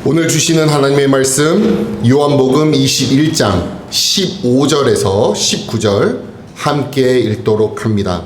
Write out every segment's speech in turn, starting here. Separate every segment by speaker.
Speaker 1: 오늘 주시는 하나님의 말씀 요한복음 21장 15절에서 19절 함께 읽도록 합니다.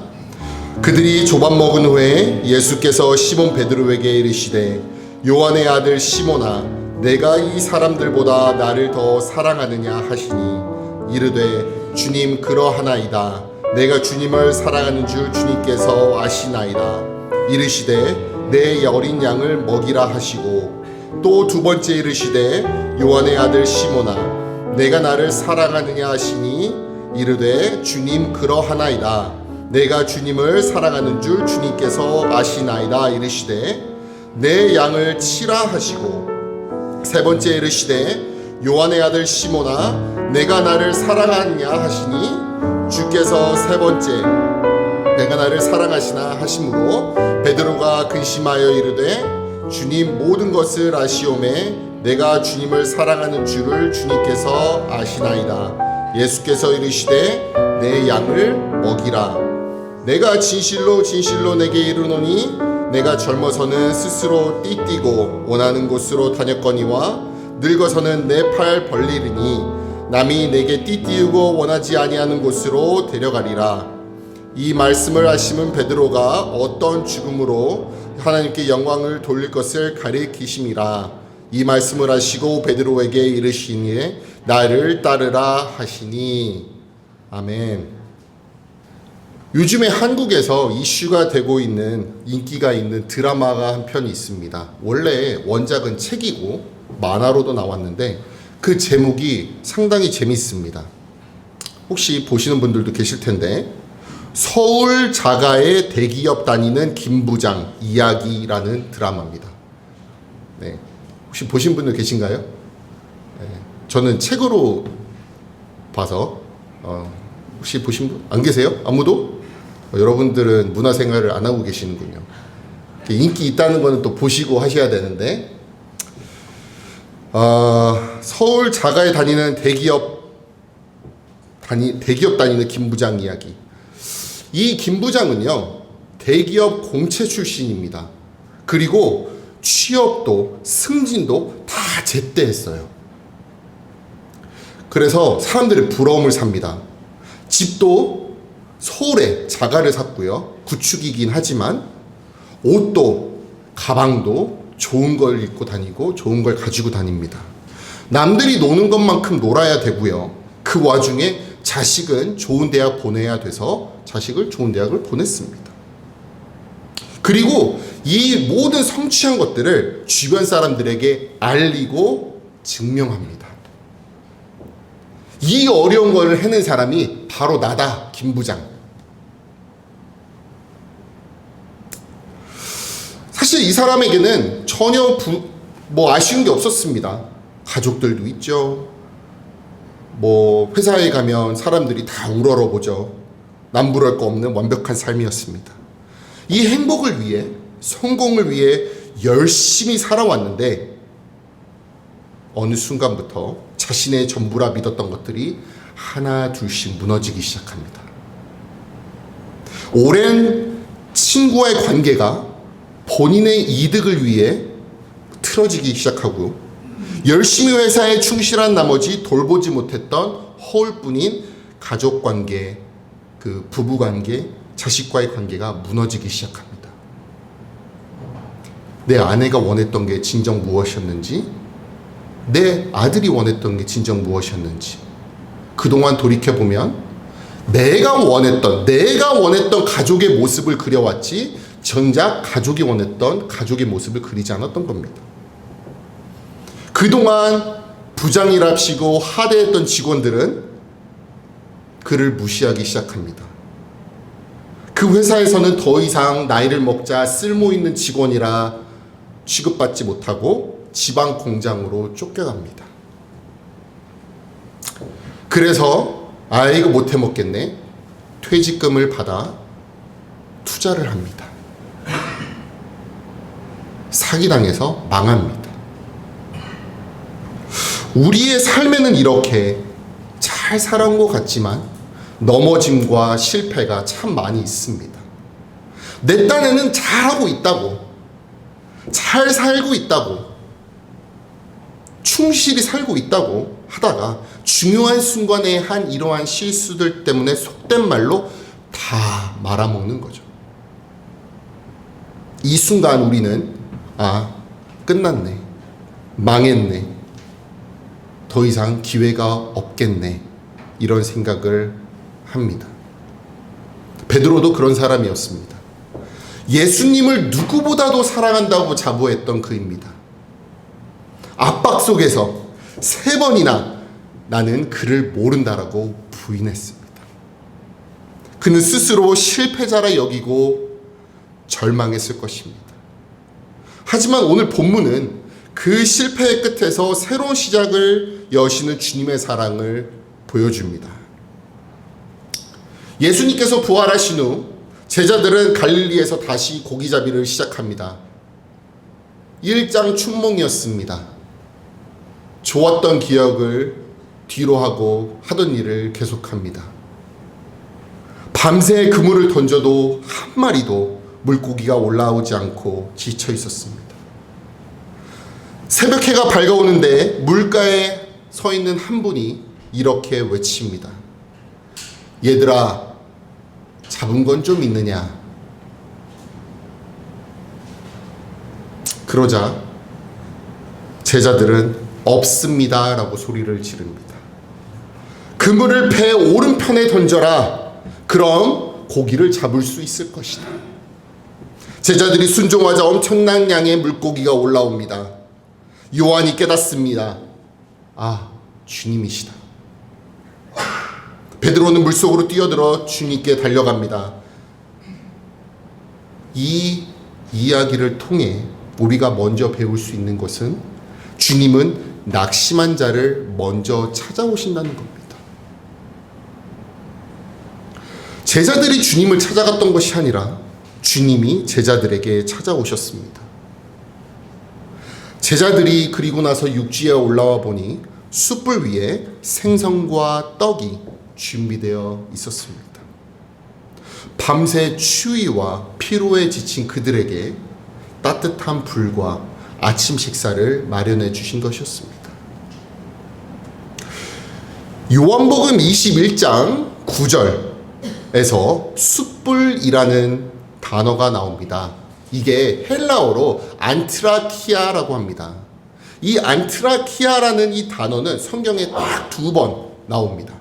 Speaker 1: 그들이 조밥 먹은 후에 예수께서 시몬 베드로에게 이르시되 요한의 아들 시몬아 내가 이 사람들보다 나를 더 사랑하느냐 하시니 이르되 주님 그러하나이다. 내가 주님을 사랑하는 줄 주님께서 아시나이다. 이르시되 내 어린 양을 먹이라 하시고 또 두 번째 이르시되 요한의 아들 시몬아 내가 나를 사랑하느냐 하시니 이르되 주님 그러하나이다. 내가 주님을 사랑하는 줄 주님께서 아시나이다. 이르시되 내 양을 치라 하시고 세 번째 이르시되 요한의 아들 시몬아 내가 나를 사랑하느냐 하시니 주께서 세 번째 내가 나를 사랑하시나 하심으로 베드로가 근심하여 이르되 주님 모든 것을 아시오매 내가 주님을 사랑하는 줄을 주님께서 아시나이다. 예수께서 이르시되 내 양을 먹이라. 내가 진실로 진실로 내게 이르노니 내가 젊어서는 스스로 띠띠고 원하는 곳으로 다녔거니와 늙어서는 내 팔 벌리르니 남이 내게 띠띠우고 원하지 아니하는 곳으로 데려가리라. 이 말씀을 하심은 베드로가 어떤 죽음으로 하나님께 영광을 돌릴 것을 가리키심이라. 이 말씀을 하시고 베드로에게 이르시니 나를 따르라 하시니. 아멘. 요즘에 한국에서 이슈가 되고 있는 인기가 있는 드라마가 한 편이 있습니다. 원래 원작은 책이고 만화로도 나왔는데 그 제목이 상당히 재밌습니다. 혹시 보시는 분들도 계실 텐데 서울 자가의 대기업 다니는 김부장 이야기라는 드라마입니다. 네. 혹시 보신 분들 계신가요? 네. 저는 책으로 봐서 혹시 보신 분 안 계세요? 아무도? 여러분들은 문화생활을 안 하고 계시는군요. 인기 있다는 거는 또 보시고 하셔야 되는데 서울 자가에 다니는 대기업 다니는 김부장 이야기. 이 김부장은요 대기업 공채 출신입니다. 그리고 취업도 승진도 다 제때 했어요. 그래서 사람들의 부러움을 삽니다. 집도 서울에 자가를 샀고요. 구축이긴 하지만 옷도 가방도 좋은 걸 입고 다니고 좋은 걸 가지고 다닙니다. 남들이 노는 것만큼 놀아야 되고요. 그 와중에 자식은 좋은 대학 보내야 돼서 자식을 좋은 대학을 보냈습니다. 그리고 이 모든 성취한 것들을 주변 사람들에게 알리고 증명합니다. 이 어려운 걸 해낸 사람이 바로 나다, 김부장. 사실 이 사람에게는 전혀 아쉬운 게 없었습니다. 가족들도 있죠. 회사에 가면 사람들이 다 우러러보죠. 남부러울 거 없는 완벽한 삶이었습니다. 이 행복을 위해, 성공을 위해 열심히 살아왔는데 어느 순간부터 자신의 전부라 믿었던 것들이 하나 둘씩 무너지기 시작합니다. 오랜 친구와의 관계가 본인의 이득을 위해 틀어지기 시작하고 열심히 회사에 충실한 나머지 돌보지 못했던 허울뿐인 가족관계, 그 부부관계, 자식과의 관계가 무너지기 시작합니다. 내 아내가 원했던 게 진정 무엇이었는지, 내 아들이 원했던 게 진정 무엇이었는지 그동안 돌이켜보면 내가 원했던 가족의 모습을 그려왔지 정작 가족이 원했던 가족의 모습을 그리지 않았던 겁니다. 그동안 부장이랍시고 하대했던 직원들은 그를 무시하기 시작합니다. 그 회사에서는 더 이상 나이를 먹자 쓸모있는 직원이라 취급받지 못하고 지방 공장으로 쫓겨갑니다. 그래서 이거 못해 먹겠네. 퇴직금을 받아 투자를 합니다. 사기당해서 망합니다. 우리의 삶에는 이렇게 잘 살아온 것 같지만 넘어짐과 실패가 참 많이 있습니다. 내 딴에는 잘하고 있다고, 잘 살고 있다고 충실히 살고 있다고 하다가 중요한 순간에 한 이러한 실수들 때문에 속된 말로 다 말아먹는 거죠. 이 순간 우리는 끝났네, 망했네, 더 이상 기회가 없겠네, 이런 생각을 합니다. 베드로도 그런 사람이었습니다. 예수님을 누구보다도 사랑한다고 자부했던 그입니다. 압박 속에서 3번이나 나는 그를 모른다라고 부인했습니다. 그는 스스로 실패자라 여기고 절망했을 것입니다. 하지만 오늘 본문은 그 실패의 끝에서 새로운 시작을 여시는 주님의 사랑을 보여줍니다. 예수님께서 부활하신 후 제자들은 갈릴리에서 다시 고기잡이를 시작합니다. 일장 춘몽이었습니다. 좋았던 기억을 뒤로 하고 하던 일을 계속합니다. 밤새 그물을 던져도 한 마리도 물고기가 올라오지 않고 지쳐 있었습니다. 새벽해가 밝아오는데 물가에 서 있는 한 분이 이렇게 외칩니다. 얘들아, 잡은 건 좀 있느냐? 그러자 제자들은 없습니다 라고 소리를 지릅니다. 그물을 배 오른편에 던져라. 그럼 고기를 잡을 수 있을 것이다. 제자들이 순종하자 엄청난 양의 물고기가 올라옵니다. 요한이 깨닫습니다. 주님이시다. 베드로는 물속으로 뛰어들어 주님께 달려갑니다. 이 이야기를 통해 우리가 먼저 배울 수 있는 것은 주님은 낙심한 자를 먼저 찾아오신다는 겁니다. 제자들이 주님을 찾아갔던 것이 아니라 주님이 제자들에게 찾아오셨습니다. 제자들이 그리고 나서 육지에 올라와 보니 숯불 위에 생선과 떡이 준비되어 있었습니다. 밤새 추위와 피로에 지친 그들에게 따뜻한 불과 아침 식사를 마련해 주신 것이었습니다. 요한복음 21장 9절에서 숯불이라는 단어가 나옵니다. 이게 헬라어로 안트라키아라고 합니다. 이 안트라키아라는 이 단어는 성경에 딱 2번 나옵니다.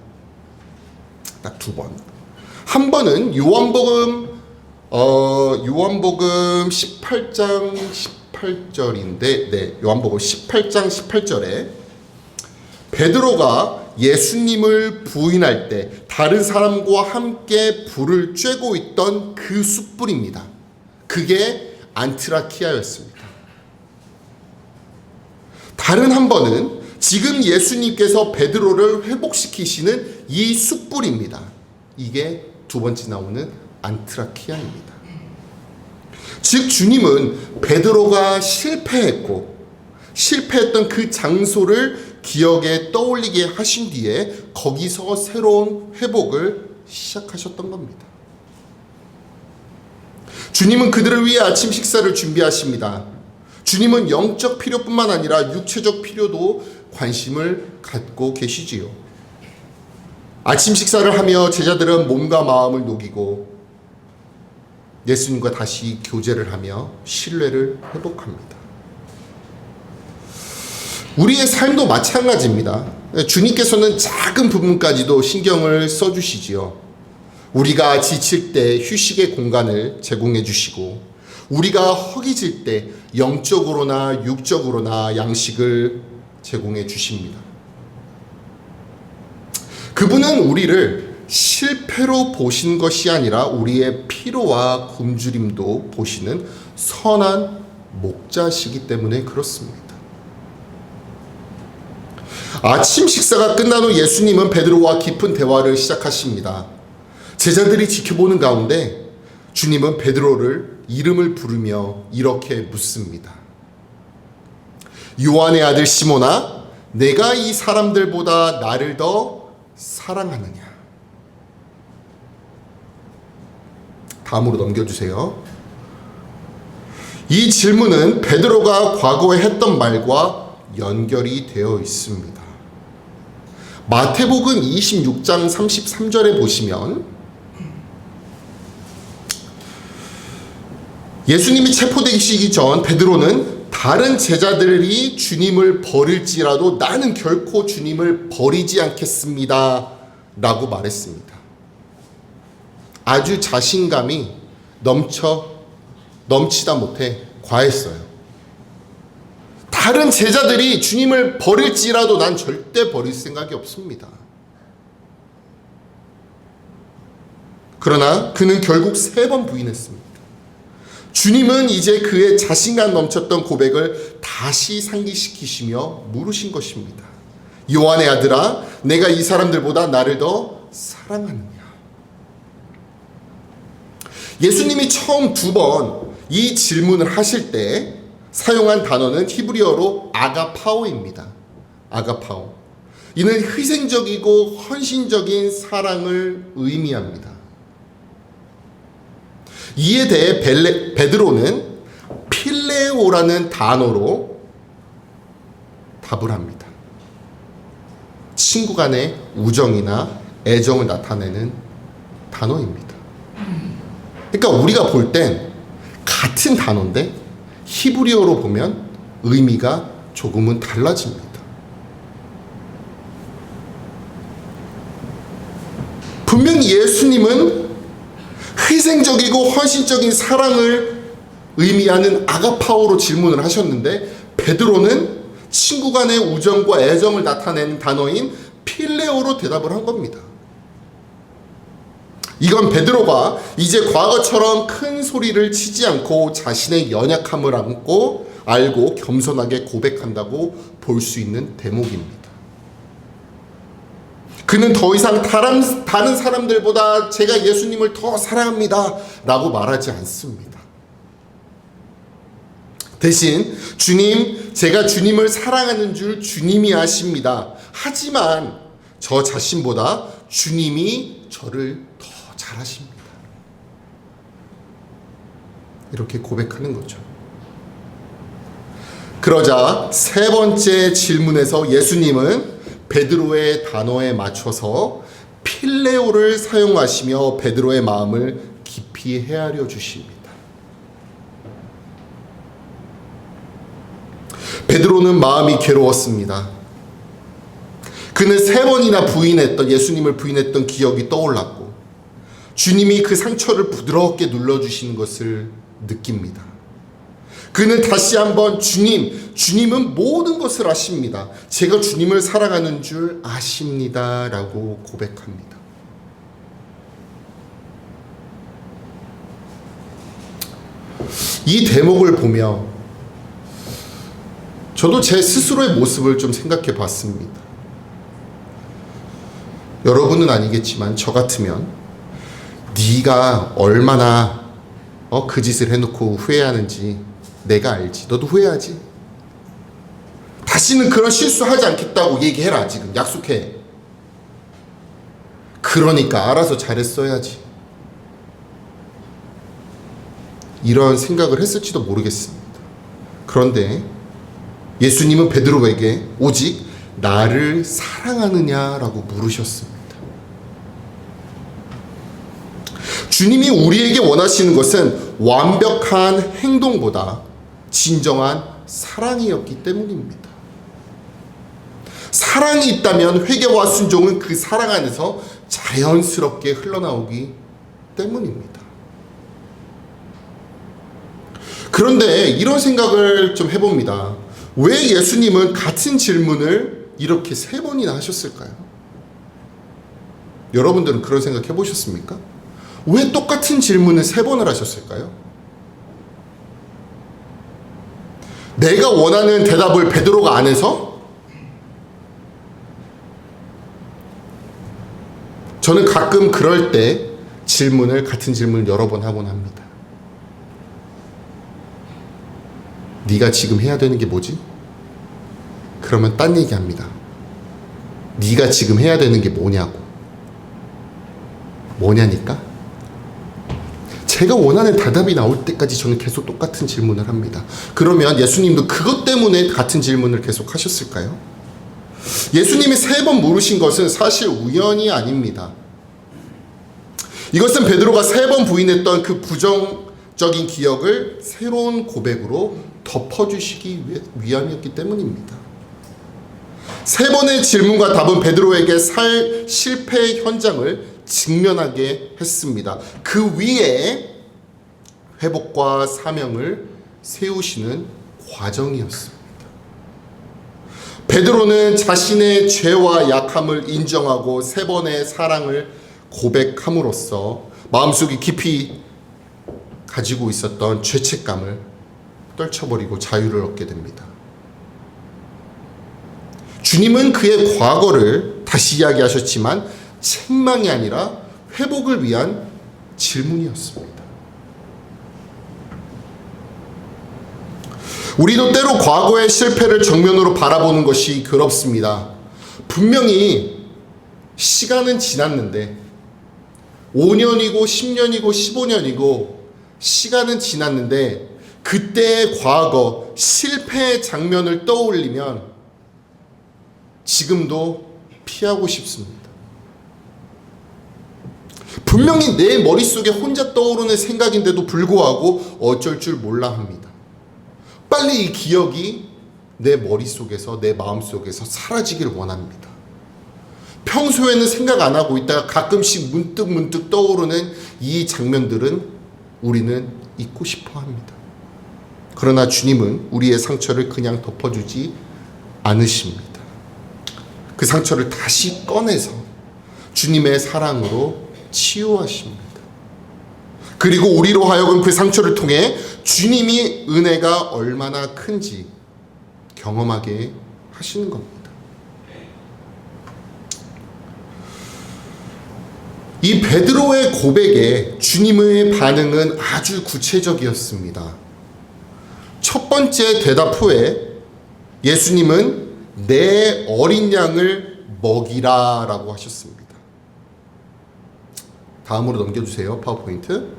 Speaker 1: 딱 2번. 한 번은 요한복음 18장 18절인데, 요한복음 18장 18절에 베드로가 예수님을 부인할 때 다른 사람과 함께 불을 쬐고 있던 그 숯불입니다. 그게 안트라키아였습니다. 다른 한 번은 지금 예수님께서 베드로를 회복시키시는 이 숯불입니다. 이게 2번째 나오는 안트라키아입니다. 즉 주님은 베드로가 실패했던 그 장소를 기억에 떠올리게 하신 뒤에 거기서 새로운 회복을 시작하셨던 겁니다. 주님은 그들을 위해 아침 식사를 준비하십니다. 주님은 영적 필요뿐만 아니라 육체적 필요도 관심을 갖고 계시지요. 아침 식사를 하며 제자들은 몸과 마음을 녹이고 예수님과 다시 교제를 하며 신뢰를 회복합니다. 우리의 삶도 마찬가지입니다. 주님께서는 작은 부분까지도 신경을 써주시지요. 우리가 지칠 때 휴식의 공간을 제공해 주시고, 우리가 허기질 때 영적으로나 육적으로나 양식을 제공해 주십니다. 그분은 우리를 실패로 보신 것이 아니라 우리의 피로와 굶주림도 보시는 선한 목자시기 때문에 그렇습니다. 아침 식사가 끝난 후 예수님은 베드로와 깊은 대화를 시작하십니다. 제자들이 지켜보는 가운데 주님은 베드로를 이름을 부르며 이렇게 묻습니다. 요한의 아들 시몬아, 내가 이 사람들보다 나를 더 사랑하느냐? 다음으로 넘겨주세요. 이 질문은 베드로가 과거에 했던 말과 연결이 되어 있습니다. 마태복음 26장 33절에 보시면 예수님이 체포되시기 전 베드로는 다른 제자들이 주님을 버릴지라도 나는 결코 주님을 버리지 않겠습니다 라고 말했습니다. 아주 자신감이 넘치다 못해 과했어요. 다른 제자들이 주님을 버릴지라도 난 절대 버릴 생각이 없습니다. 그러나 그는 결국 3번 부인했습니다. 주님은 이제 그의 자신감 넘쳤던 고백을 다시 상기시키시며 물으신 것입니다. 요한의 아들아, 내가 이 사람들보다 나를 더 사랑하느냐? 예수님이 처음 2번 이 질문을 하실 때 사용한 단어는 히브리어로 아가파오입니다. 아가파오. 이는 희생적이고 헌신적인 사랑을 의미합니다. 이에 대해 베드로는 필레오라는 단어로 답을 합니다. 친구 간의 우정이나 애정을 나타내는 단어입니다. 그러니까 우리가 볼 땐 같은 단어인데 히브리어로 보면 의미가 조금은 달라집니다. 분명히 예수님은 희생적이고 헌신적인 사랑을 의미하는 아가파오로 질문을 하셨는데 베드로는 친구 간의 우정과 애정을 나타내는 단어인 필레오로 대답을 한 겁니다. 이건 베드로가 이제 과거처럼 큰 소리를 치지 않고 자신의 연약함을 알고 겸손하게 고백한다고 볼 수 있는 대목입니다. 그는 더 이상 다른 사람들보다 제가 예수님을 더 사랑합니다 라고 말하지 않습니다. 대신 주님, 제가 주님을 사랑하는 줄 주님이 아십니다. 하지만 저 자신보다 주님이 저를 더 잘하십니다. 이렇게 고백하는 거죠. 그러자 3번째 질문에서 예수님은 베드로의 단어에 맞춰서 필레오를 사용하시며 베드로의 마음을 깊이 헤아려 주십니다. 베드로는 마음이 괴로웠습니다. 그는 3번이나 예수님을 부인했던 기억이 떠올랐고 주님이 그 상처를 부드럽게 눌러주시는 것을 느낍니다. 그는 다시 한번 주님은 모든 것을 아십니다. 제가 주님을 사랑하는 줄 아십니다 라고 고백합니다. 이 대목을 보며 저도 제 스스로의 모습을 좀 생각해 봤습니다. 여러분은 아니겠지만 저 같으면 네가 얼마나 그 짓을 해놓고 후회하는지 내가 알지. 너도 후회하지. 다시는 그런 실수하지 않겠다고 얘기해라. 지금 약속해. 그러니까 알아서 잘했어야지. 이런 생각을 했을지도 모르겠습니다. 그런데 예수님은 베드로에게 오직 나를 사랑하느냐라고 물으셨습니다. 주님이 우리에게 원하시는 것은 완벽한 행동보다 진정한 사랑이었기 때문입니다. 사랑이 있다면 회개와 순종은 그 사랑 안에서 자연스럽게 흘러나오기 때문입니다. 그런데 이런 생각을 좀 해봅니다. 왜 예수님은 같은 질문을 이렇게 3번이나 하셨을까요? 여러분들은 그런 생각 해보셨습니까? 왜 똑같은 질문을 3번을 하셨을까요? 내가 원하는 대답을 베드로가 안 해서? 저는 가끔 그럴 때 같은 질문을 여러 번 하곤 합니다. 네가 지금 해야 되는 게 뭐지? 그러면 딴 얘기합니다. 네가 지금 해야 되는 게 뭐냐고. 뭐냐니까? 제가 원하는 답이 나올 때까지 저는 계속 똑같은 질문을 합니다. 그러면 예수님도 그것 때문에 같은 질문을 계속 하셨을까요? 예수님이 3번 물으신 것은 사실 우연이 아닙니다. 이것은 베드로가 3번 부인했던 그 부정적인 기억을 새로운 고백으로 덮어주시기 위함이었기 때문입니다. 3번의 질문과 답은 베드로에게 실패의 현장을 직면하게 했습니다. 그 위에 회복과 사명을 세우시는 과정이었습니다. 베드로는 자신의 죄와 약함을 인정하고 3번의 사랑을 고백함으로써 마음속에 깊이 가지고 있었던 죄책감을 떨쳐버리고 자유를 얻게 됩니다. 주님은 그의 과거를 다시 이야기하셨지만 책망이 아니라 회복을 위한 질문이었습니다. 우리도 때로 과거의 실패를 정면으로 바라보는 것이 괴롭습니다. 분명히 시간은 지났는데 5년이고 10년이고 15년이고 시간은 지났는데 그때의 과거 실패의 장면을 떠올리면 지금도 피하고 싶습니다. 분명히 내 머릿속에 혼자 떠오르는 생각인데도 불구하고 어쩔 줄 몰라 합니다. 빨리 이 기억이 내 머릿속에서 내 마음속에서 사라지길 원합니다. 평소에는 생각 안 하고 있다가 가끔씩 문득 떠오르는 이 장면들은 우리는 잊고 싶어 합니다. 그러나 주님은 우리의 상처를 그냥 덮어주지 않으십니다. 그 상처를 다시 꺼내서 주님의 사랑으로 치유하십니다. 그리고 우리로 하여금 그 상처를 통해 주님이 은혜가 얼마나 큰지 경험하게 하시는 겁니다. 이 베드로의 고백에 주님의 반응은 아주 구체적이었습니다. 첫 번째 대답 후에 예수님은 내 어린 양을 먹이라 라고 하셨습니다. 다음으로 넘겨주세요. 파워포인트.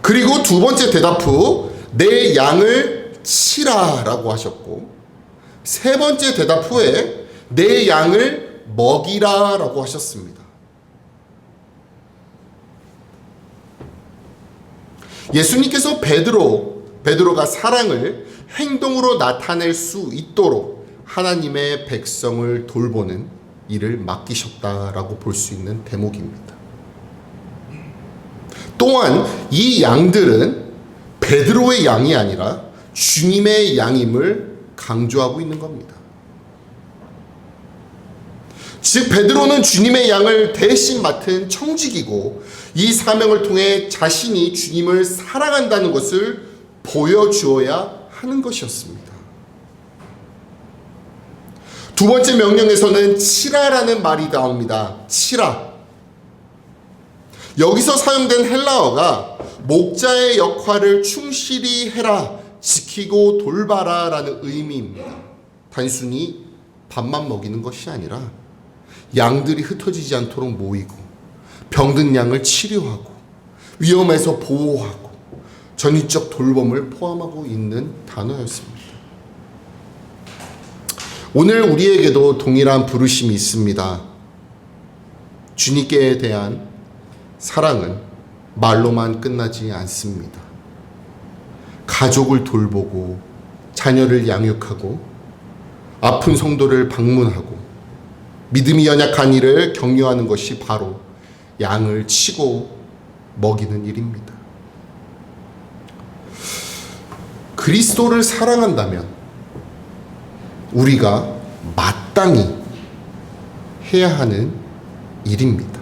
Speaker 1: 그리고 두 번째 대답 후 내 양을 치라 라고 하셨고, 세 번째 대답 후에 내 양을 먹이라 라고 하셨습니다. 예수님께서 베드로가 사랑을 행동으로 나타낼 수 있도록 하나님의 백성을 돌보는 일을 맡기셨다라고 볼 수 있는 대목입니다. 또한 이 양들은 베드로의 양이 아니라 주님의 양임을 강조하고 있는 겁니다. 즉 베드로는 주님의 양을 대신 맡은 청직이고 이 사명을 통해 자신이 주님을 사랑한다는 것을 보여주어야 하는 것이었습니다. 두 번째 명령에서는 치라라는 말이 나옵니다. 치라. 여기서 사용된 헬라어가 목자의 역할을 충실히 해라, 지키고 돌봐라 라는 의미입니다. 단순히 밥만 먹이는 것이 아니라 양들이 흩어지지 않도록 모이고 병든 양을 치료하고 위험에서 보호하고 전위적 돌봄을 포함하고 있는 단어였습니다. 오늘 우리에게도 동일한 부르심이 있습니다. 주님께 대한 사랑은 말로만 끝나지 않습니다. 가족을 돌보고 자녀를 양육하고 아픈 성도를 방문하고 믿음이 연약한 이를 격려하는 것이 바로 양을 치고 먹이는 일입니다. 그리스도를 사랑한다면 우리가 마땅히 해야 하는 일입니다.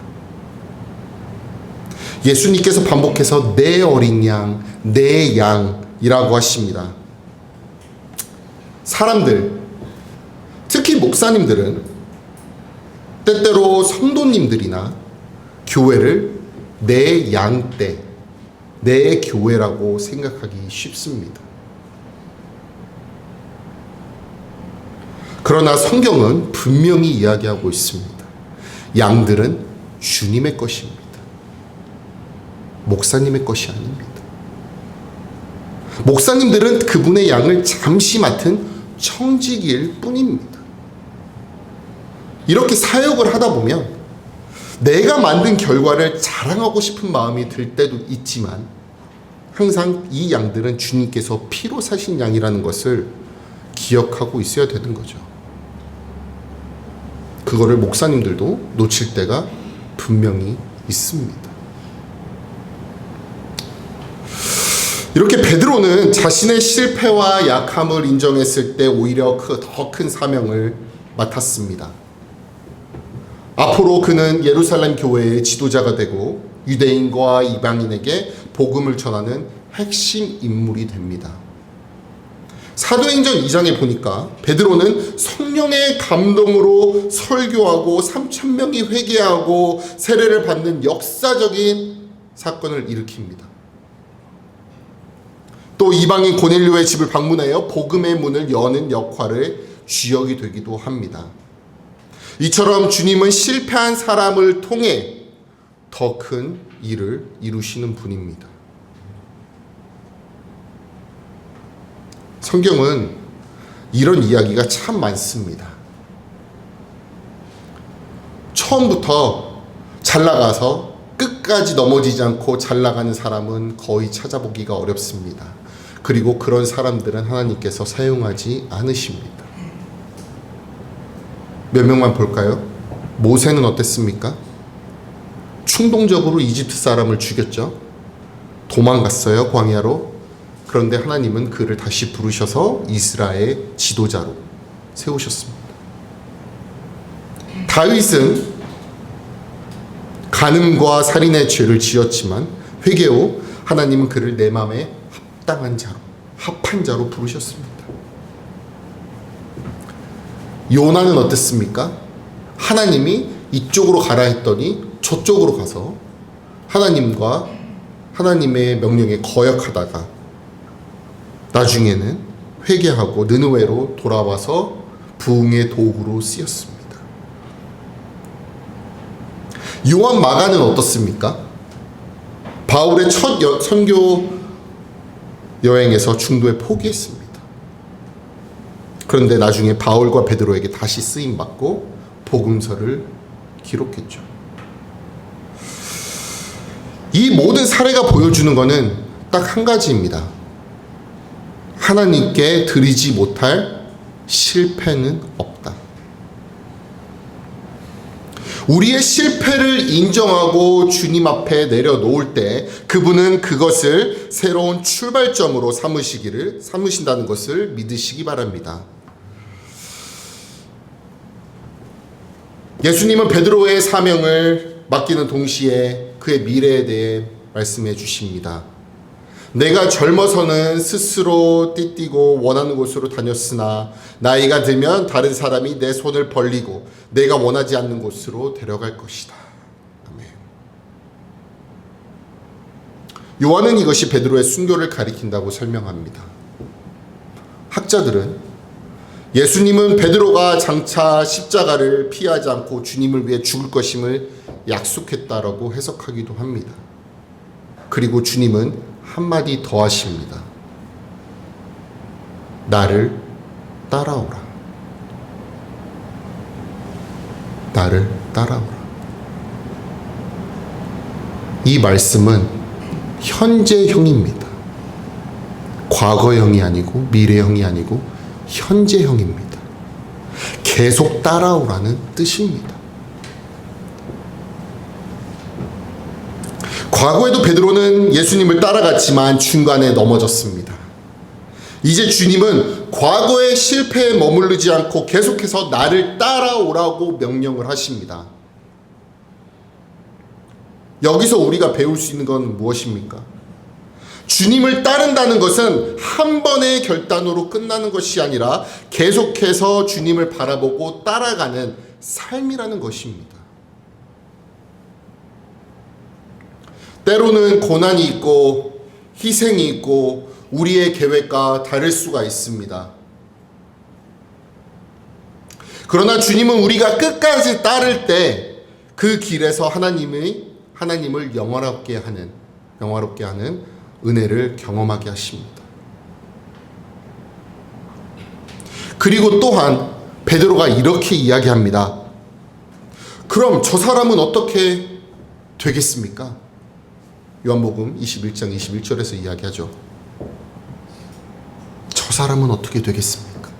Speaker 1: 예수님께서 반복해서 내 어린 양, 내 양이라고 하십니다. 사람들, 특히 목사님들은 때때로 성도님들이나 교회를 내 양떼, 내 교회라고 생각하기 쉽습니다. 그러나 성경은 분명히 이야기하고 있습니다. 양들은 주님의 것입니다. 목사님의 것이 아닙니다. 목사님들은 그분의 양을 잠시 맡은 청지기일 뿐입니다. 이렇게 사역을 하다 보면 내가 만든 결과를 자랑하고 싶은 마음이 들 때도 있지만 항상 이 양들은 주님께서 피로 사신 양이라는 것을 기억하고 있어야 되는 거죠. 그거를 목사님들도 놓칠 때가 분명히 있습니다. 이렇게 베드로는 자신의 실패와 약함을 인정했을 때 오히려 더 큰 사명을 맡았습니다. 앞으로 그는 예루살렘 교회의 지도자가 되고 유대인과 이방인에게 복음을 전하는 핵심 인물이 됩니다. 사도행전 2장에 보니까 베드로는 성령의 감동으로 설교하고 3,000명이 회개하고 세례를 받는 역사적인 사건을 일으킵니다. 또 이방인 고넬료의 집을 방문하여 복음의 문을 여는 역할을 주역이 되기도 합니다. 이처럼 주님은 실패한 사람을 통해 더 큰 일을 이루시는 분입니다. 성경은 이런 이야기가 참 많습니다. 처음부터 잘 나가서 끝까지 넘어지지 않고 잘 나가는 사람은 거의 찾아보기가 어렵습니다. 그리고 그런 사람들은 하나님께서 사용하지 않으십니다. 몇 명만 볼까요? 모세는 어땠습니까? 충동적으로 이집트 사람을 죽였죠. 도망갔어요, 광야로. 그런데 하나님은 그를 다시 부르셔서 이스라엘 지도자로 세우셨습니다. 다윗은 간음과 살인의 죄를 지었지만 회개 후 하나님은 그를 내 마음에 합당한 자로, 합한 자로 부르셨습니다. 요나는 어땠습니까? 하나님이 이쪽으로 가라 했더니 저쪽으로 가서 하나님의 명령에 거역하다가 나중에는 회개하고 느느웨로 돌아와서 부흥의 도구로 쓰였습니다. 요한 마가는 어떻습니까? 바울의 첫 선교 여행에서 중도에 포기했습니다. 그런데 나중에 바울과 베드로에게 다시 쓰임받고 복음서를 기록했죠. 이 모든 사례가 보여주는 것은 딱 한 가지입니다. 하나님께 드리지 못할 실패는 없다. 우리의 실패를 인정하고 주님 앞에 내려놓을 때 그분은 그것을 새로운 출발점으로 삼으신다는 것을 믿으시기 바랍니다. 예수님은 베드로의 사명을 맡기는 동시에 그의 미래에 대해 말씀해 주십니다. 내가 젊어서는 스스로 띠뛰고 원하는 곳으로 다녔으나 나이가 들면 다른 사람이 내 손을 벌리고 내가 원하지 않는 곳으로 데려갈 것이다. 아멘. 요한은 이것이 베드로의 순교를 가리킨다고 설명합니다. 학자들은 예수님은 베드로가 장차 십자가를 피하지 않고 주님을 위해 죽을 것임을 약속했다라고 해석하기도 합니다. 그리고 주님은 한마디 더 하십니다. 나를 따라오라. 나를 따라오라. 이 말씀은 현재형입니다. 과거형이 아니고 미래형이 아니고 현재형입니다. 계속 따라오라는 뜻입니다. 과거에도 베드로는 예수님을 따라갔지만 중간에 넘어졌습니다. 이제 주님은 과거의 실패에 머무르지 않고 계속해서 나를 따라오라고 명령을 하십니다. 여기서 우리가 배울 수 있는 건 무엇입니까? 주님을 따른다는 것은 한 번의 결단으로 끝나는 것이 아니라 계속해서 주님을 바라보고 따라가는 삶이라는 것입니다. 때로는 고난이 있고 희생이 있고 우리의 계획과 다를 수가 있습니다. 그러나 주님은 우리가 끝까지 따를 때 그 길에서 하나님을 영원하게 하는 영화롭게 하는 은혜를 경험하게 하십니다. 그리고 또한 베드로가 이렇게 이야기합니다. 그럼 저 사람은 어떻게 되겠습니까? 요한복음 21장 21절에서 이야기하죠. 저 사람은 어떻게 되겠습니까?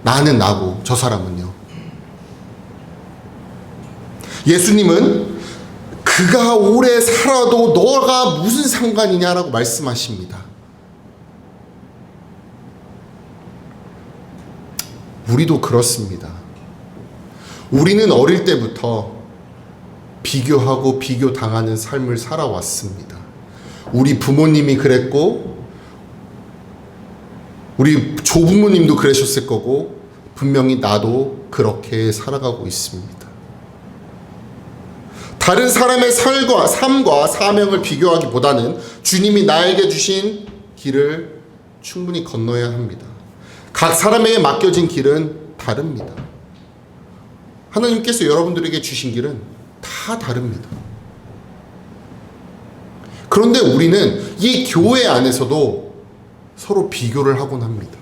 Speaker 1: 나는 나고 저 사람은요. 예수님은 그가 오래 살아도 너가 무슨 상관이냐라고 말씀하십니다. 우리도 그렇습니다. 우리는 어릴 때부터 비교하고 비교당하는 삶을 살아왔습니다. 우리 부모님이 그랬고 우리 조부모님도 그러셨을 거고 분명히 나도 그렇게 살아가고 있습니다. 다른 사람의 삶과 사명을 비교하기보다는 주님이 나에게 주신 길을 충분히 건너야 합니다. 각 사람에게 맡겨진 길은 다릅니다. 하나님께서 여러분들에게 주신 길은 다 다릅니다. 그런데 우리는 이 교회 안에서도 서로 비교를 하곤 합니다.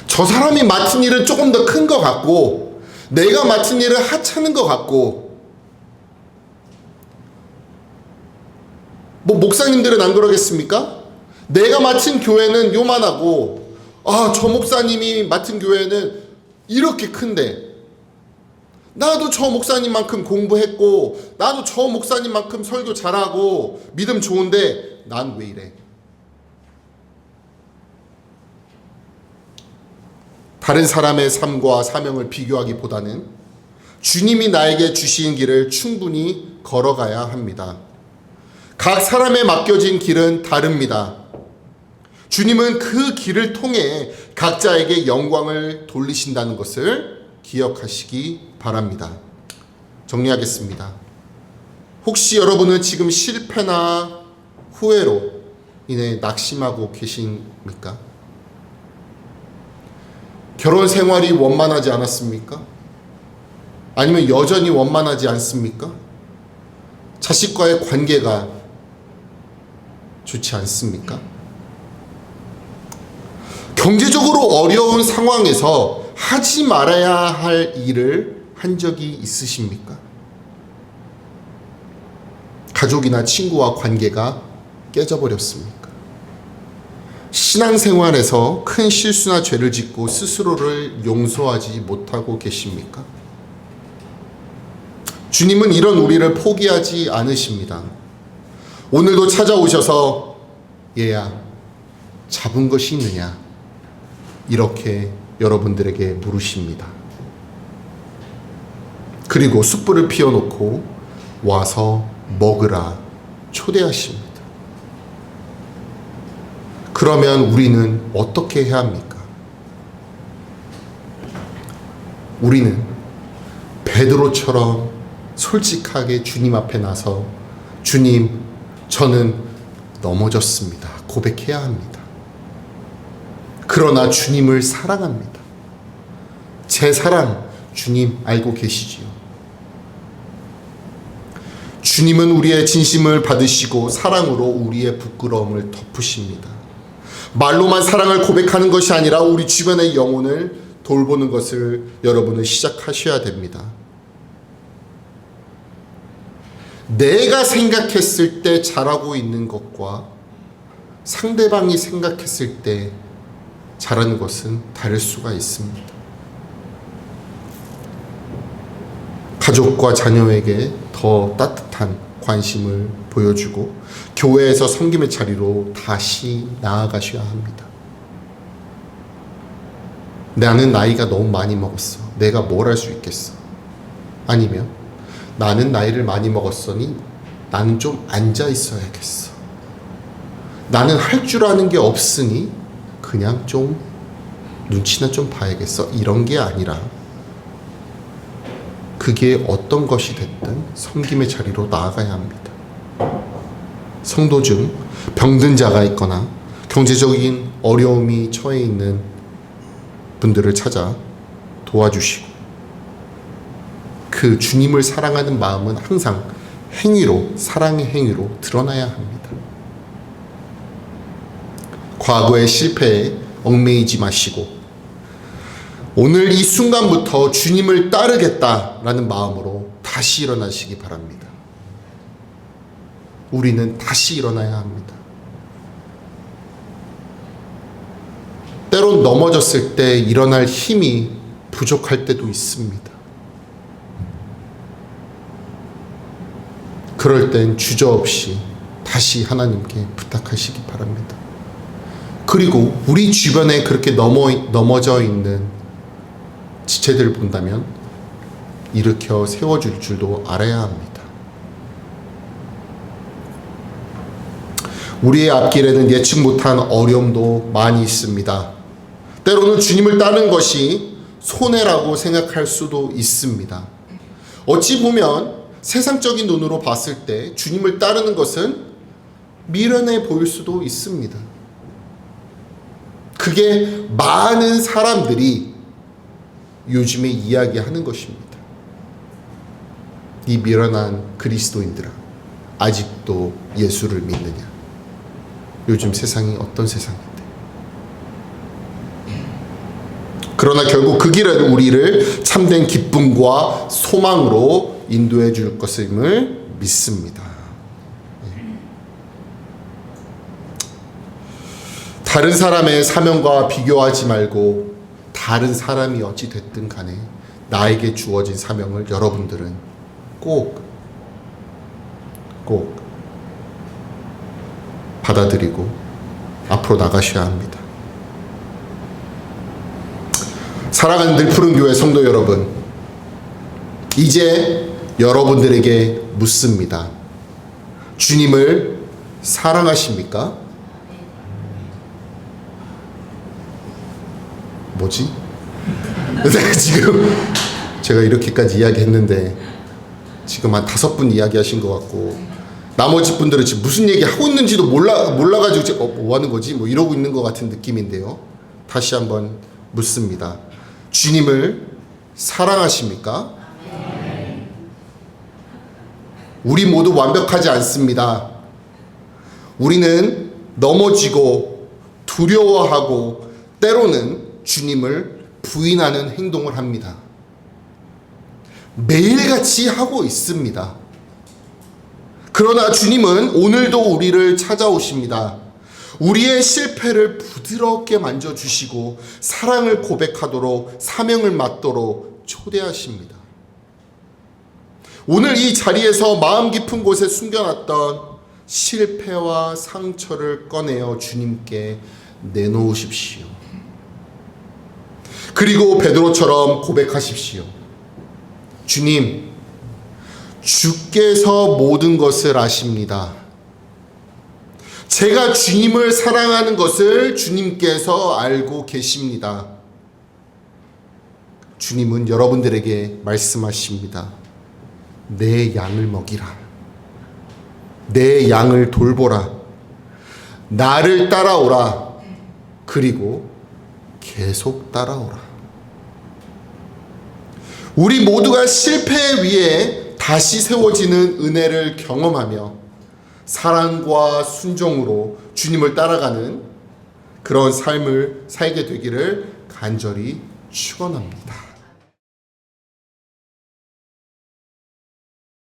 Speaker 1: 저 사람이 맡은 일은 조금 더 큰 것 같고 내가 맡은 일은 하찮은 것 같고 목사님들은 안 그러겠습니까? 내가 맡은 교회는 요만하고 저 목사님이 맡은 교회는 이렇게 큰데 나도 저 목사님만큼 공부했고 나도 저 목사님만큼 설교 잘하고 믿음 좋은데 난 왜 이래? 다른 사람의 삶과 사명을 비교하기보다는 주님이 나에게 주신 길을 충분히 걸어가야 합니다. 각 사람에 맡겨진 길은 다릅니다. 주님은 그 길을 통해 각자에게 영광을 돌리신다는 것을 기억하시기 바랍니다. 정리하겠습니다. 혹시 여러분은 지금 실패나 후회로 인해 낙심하고 계십니까? 결혼 생활이 원만하지 않았습니까? 아니면 여전히 원만하지 않습니까? 자식과의 관계가 좋지 않습니까? 경제적으로 어려운 상황에서 하지 말아야 할 일을 한 적이 있으십니까? 가족이나 친구와 관계가 깨져버렸습니까? 신앙생활에서 큰 실수나 죄를 짓고 스스로를 용서하지 못하고 계십니까? 주님은 이런 우리를 포기하지 않으십니다. 오늘도 찾아오셔서 얘야 잡은 것이 있느냐 이렇게 여러분들에게 물으십니다. 그리고 숯불을 피워놓고 와서 먹으라 초대하십니다. 그러면 우리는 어떻게 해야 합니까? 우리는 베드로처럼 솔직하게 주님 앞에 나서 주님, 저는 넘어졌습니다. 고백해야 합니다. 그러나 주님을 사랑합니다. 제 사랑 주님 알고 계시지요. 주님은 우리의 진심을 받으시고 사랑으로 우리의 부끄러움을 덮으십니다. 말로만 사랑을 고백하는 것이 아니라 우리 주변의 영혼을 돌보는 것을 여러분은 시작하셔야 됩니다. 내가 생각했을 때 잘하고 있는 것과 상대방이 생각했을 때 잘하는 것은 다를 수가 있습니다. 가족과 자녀에게 더 따뜻한 관심을 보여주고 교회에서 섬김의 자리로 다시 나아가셔야 합니다. 나는 나이가 너무 많이 먹었어. 내가 뭘 할 수 있겠어? 아니면 나는 나이를 많이 먹었으니 나는 좀 앉아 있어야겠어. 나는 할 줄 아는 게 없으니 그냥 좀 눈치나 좀 봐야겠어. 이런 게 아니라 그게 어떤 것이 됐든 섬김의 자리로 나아가야 합니다. 성도 중 병든 자가 있거나 경제적인 어려움이 처해 있는 분들을 찾아 도와주시고 그 주님을 사랑하는 마음은 항상 행위로, 사랑의 행위로 드러나야 합니다. 과거의 실패에 얽매이지 마시고 오늘 이 순간부터 주님을 따르겠다라는 마음으로 다시 일어나시기 바랍니다. 우리는 다시 일어나야 합니다. 때론 넘어졌을 때 일어날 힘이 부족할 때도 있습니다. 그럴 땐 주저없이 다시 하나님께 부탁하시기 바랍니다. 그리고 우리 주변에 그렇게 넘어져 있는 지체들을 본다면 일으켜 세워줄 줄도 알아야 합니다. 우리의 앞길에는 예측 못한 어려움도 많이 있습니다. 때로는 주님을 따르는 것이 손해라고 생각할 수도 있습니다. 어찌 보면 세상적인 눈으로 봤을 때 주님을 따르는 것은 미련해 보일 수도 있습니다. 그게 많은 사람들이 요즘에 이야기하는 것입니다. 이 미련한 그리스도인들아, 아직도 예수를 믿느냐? 요즘 세상이 어떤 세상인데? 그러나 결국 그 길은 우리를 참된 기쁨과 소망으로 인도해 줄 것임을 믿습니다. 다른 사람의 사명과 비교하지 말고 다른 사람이 어찌 됐든 간에 나에게 주어진 사명을 여러분들은 꼭 받아들이고 앞으로 나가셔야 합니다. 사랑하는 늘푸른교회 성도 여러분, 이제 여러분들에게 묻습니다. 주님을 사랑하십니까? 뭐지? 지금 제가 이렇게까지 이야기했는데 지금 한 5분 이야기하신 것 같고 나머지 분들은 지금 무슨 얘기 하고 있는지도 몰라가지고 뭐 하는 거지? 뭐 이러고 있는 것 같은 느낌인데요. 다시 한번 묻습니다. 주님을 사랑하십니까? 우리 모두 완벽하지 않습니다. 우리는 넘어지고 두려워하고 때로는 주님을 부인하는 행동을 합니다. 매일같이 하고 있습니다. 그러나 주님은 오늘도 우리를 찾아오십니다. 우리의 실패를 부드럽게 만져주시고 사랑을 고백하도록 사명을 맡도록 초대하십니다. 오늘 이 자리에서 마음 깊은 곳에 숨겨놨던 실패와 상처를 꺼내어 주님께 내놓으십시오. 그리고 베드로처럼 고백하십시오. 주님, 주께서 모든 것을 아십니다. 제가 주님을 사랑하는 것을 주님께서 알고 계십니다. 주님은 여러분들에게 말씀하십니다. 내 양을 먹이라. 내 양을 돌보라. 나를 따라오라. 그리고 계속 따라오라. 우리 모두가 실패 위에 다시 세워지는 은혜를 경험하며 사랑과 순종으로 주님을 따라가는 그런 삶을 살게 되기를 간절히 축원합니다.